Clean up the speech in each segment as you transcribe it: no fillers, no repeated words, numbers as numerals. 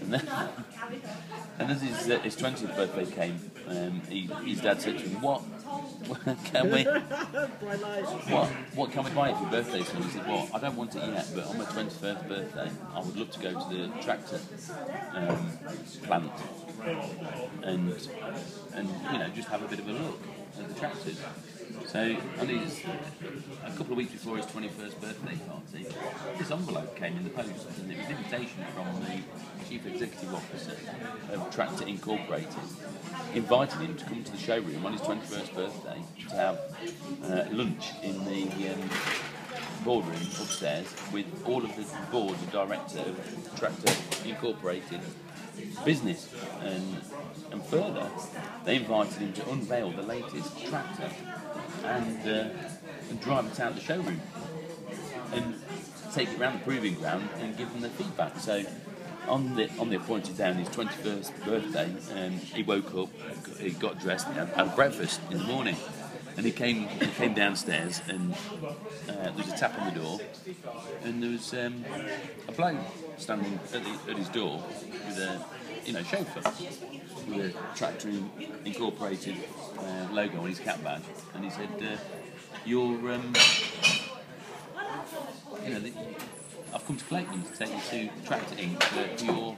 And then, and as his 20th birthday came, his dad said to him, "What can we? What can we buy for your birthday?" So he said, "Well, I don't want it yet, but on my 21st birthday, I would love to go to the tractor plant and just have a bit of a look at the tractors." So on a couple of weeks before his 21st birthday party, this envelope came in the post, and it was an invitation from the Chief Executive Officer of Tractor Incorporated, inviting him to come to the showroom on his 21st birthday to have lunch in the boardroom upstairs with all of the board of director of Tractor Incorporated business, and further, they invited him to unveil the latest tractor and drive it out the showroom and take it around the proving ground and give them their feedback. So on the appointed day on his 21st birthday, he woke up, he got dressed, and had breakfast in the morning. And he came downstairs, and there was a tap on the door, and there was a bloke standing at his door with a chauffeur with a Tractor Incorporated logo on his cap badge, and he said, I've come to Clayton to take you to Tractor Inc. for your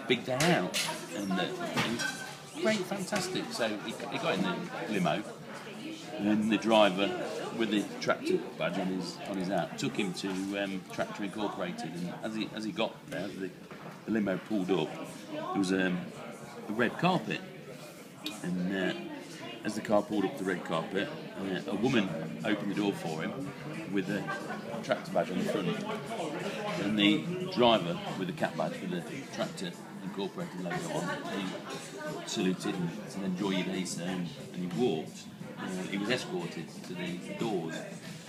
big day out." And it was great, fantastic. So he got in the limo, and the driver with the tractor badge on his app took him to Tractor Incorporated. And as he got there, the limo pulled up. There was a red carpet, and as the car pulled up the red carpet, a woman opened the door for him with a tractor badge on the front, and the driver with the cap badge with the Tractor Incorporated logo on, he saluted and said, "Enjoy your day, sir," and he walked. He was escorted to the doors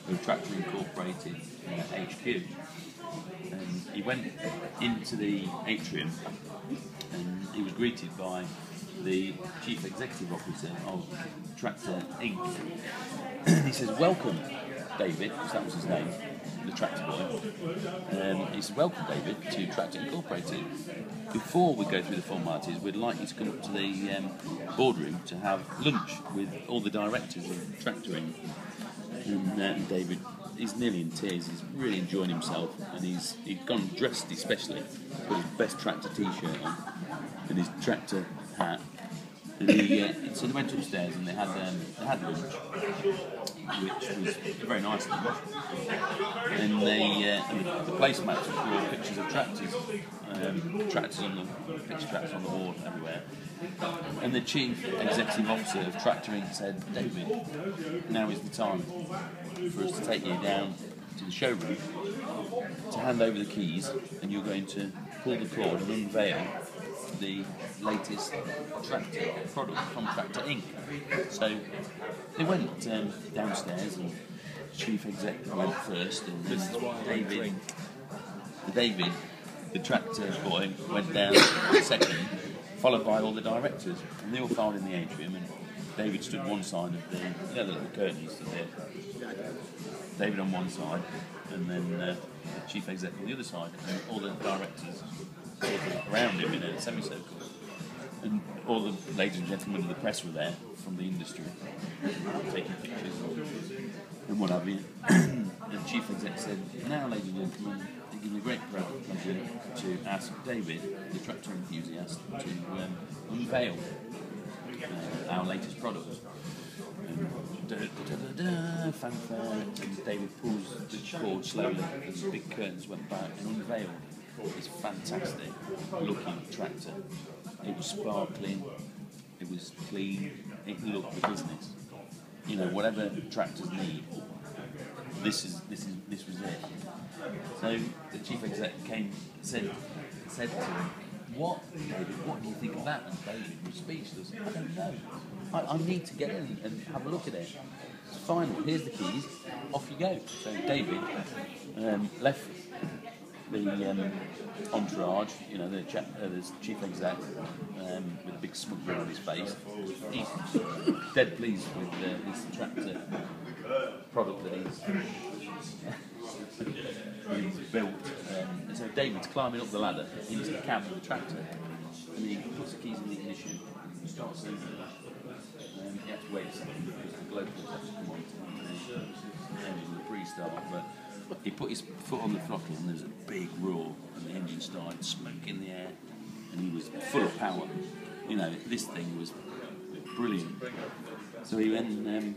of Tractor Incorporated HQ, and he went into the atrium, and he was greeted by the Chief Executive Officer of Tractor Inc. He says, "Welcome, David," because that was his name, the tractor boy. He said, "Welcome, David, to Tractor Incorporated. Before we go through the formalities, we'd like you to come up to the boardroom to have lunch with all the directors of Tractor Inc." And David, he's nearly in tears. He's really enjoying himself, and he'd gone dressed especially, put his best tractor T-shirt on and his tractor hat. And so they went upstairs and they had lunch, which was a very nice lunch. And the placemats were all pictures of tractors, tractors on the picture tractors on the wall everywhere. And the Chief Executive Officer of Tractor Inc. said, "David, now is the time for us to take you down to the showroom to hand over the keys, and you're going to pull the cord and unveil the latest tractor product from Tractor Inc." So they went downstairs, and Chief Executive went first, and then David, the tractor boy, went down second, followed by all the directors, and they all filed in the atrium, and David stood one side of the little curtains that there. David on one side, and then the Chief Executive on the other side, and all the directors sort of around him in a semicircle. And all the ladies and gentlemen of the press were there from the industry, taking pictures and what have you. And the Chief Executive said, "Now, ladies and gentlemen, it gives me great pleasure to ask David, the tractor enthusiast, to unveil our latest product." Fanfare, and David pulls the cord slowly as the big curtains went back and unveiled this fantastic looking tractor. It was sparkling, it was clean, it looked the business. Whatever tractors need, this was it. So the Chief Exec said to him, "What, David, what do you think of that?" And David was speechless. "I don't know. I need to get in and have a look at it." "Fine, here's the keys, off you go." So David left the entourage, the Chief Exec, with a big smug grin on his face. He's dead pleased with his tractor product that he's he's built. So David's climbing up the ladder into the cab of the tractor, and he puts the keys in the ignition, starts moving. He has to wait a second because the globe has to come on to the engine, the pre-start. But he put his foot on the throttle, and there's a big roar, and the engine started, smoke in the air, and he was full of power. You know, this thing was brilliant. So he then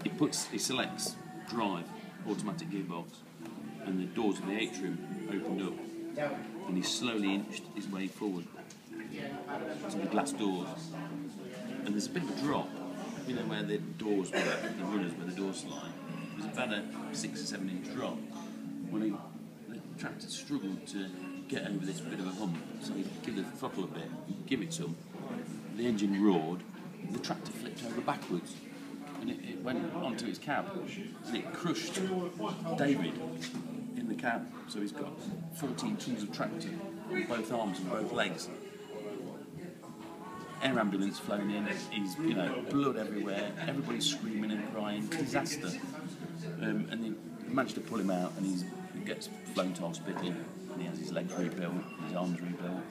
he selects drive, automatic gearbox, and the doors of the atrium opened up, and he slowly inched his way forward to the glass doors. And there's a bit of a drop, you know, where the doors were, the runners where the doors slide. There's about a 6 or 7 inch drop. When the tractor struggled to get over this bit of a hump, so he'd give the throttle a bit, give it to him. The engine roared, the tractor flipped over backwards, and it went onto his cab, and it crushed David in the cab. So he's got 14 tons of tractor on both arms and both legs. Air ambulance flown in, he's, you know, blood everywhere, everybody's screaming and crying, disaster. And they managed to pull him out, and he gets flown to hospital, and he has his legs rebuilt, his arms rebuilt.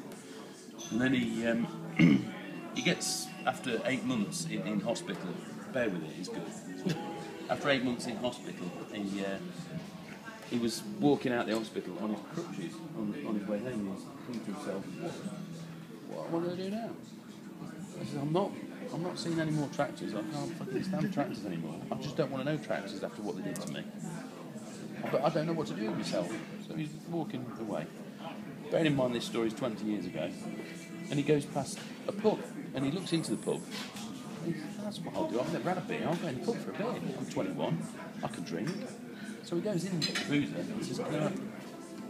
And then he gets, after 8 months in hospital, bear with it, it's good. After 8 months in hospital, he was walking out the hospital on his crutches on his way home. He's thinking to himself, what am I going to do now? I said, I'm not seeing any more tractors. I can't fucking stand tractors anymore. I just don't want to know tractors after what they did to me. But I don't know what to do with myself. So he's walking away. Bearing in mind this story is 20 years ago, and he goes past a pub, and he looks into the pub. And he says, that's what I'll do. I've never had a beer. I'll go in the pub for a beer. I'm 21. I can drink. So he goes in and gets a boozer. He says, can I?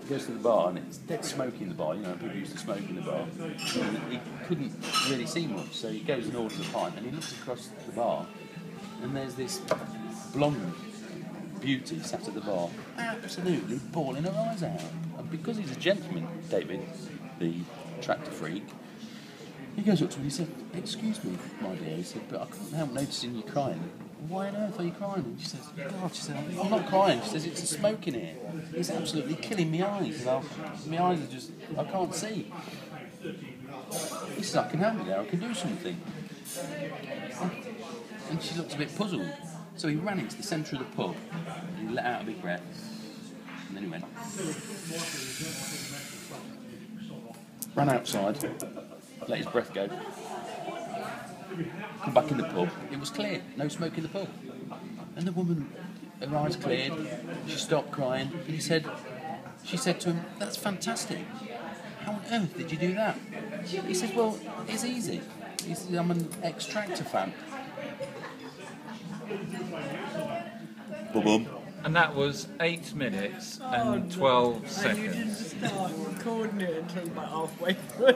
He goes to the bar, and it's dead smoky in the bar. You know, people used to smoke in the bar. And he couldn't really see much, so he goes and orders a pint, and he looks across the bar, and there's this blonde beauty sat at the bar, absolutely bawling her eyes out. And because he's a gentleman, David, the tractor freak, he goes up to her and he said, excuse me, my dear, he said, but I couldn't help noticing you crying. Why on earth are you crying? And she says, God, she said, I'm not crying. She says, it's the smoke in here. It's absolutely killing my eyes. My eyes are just, I can't see. He says, I can help you there, I can do something. And she looked a bit puzzled. So he ran into the centre of the pub, and he let out a big breath, and then he went. Ran outside, let his breath go. Come back in the pub, it was clear, no smoke in the pub. And the woman, her eyes cleared, she stopped crying, and she said to him, that's fantastic. How on earth did you do that? He said, well, it's easy. He said, I'm an ex-tractor fan. Boom. And that was 8 minutes and 12 seconds. And you didn't start recording it until about halfway through.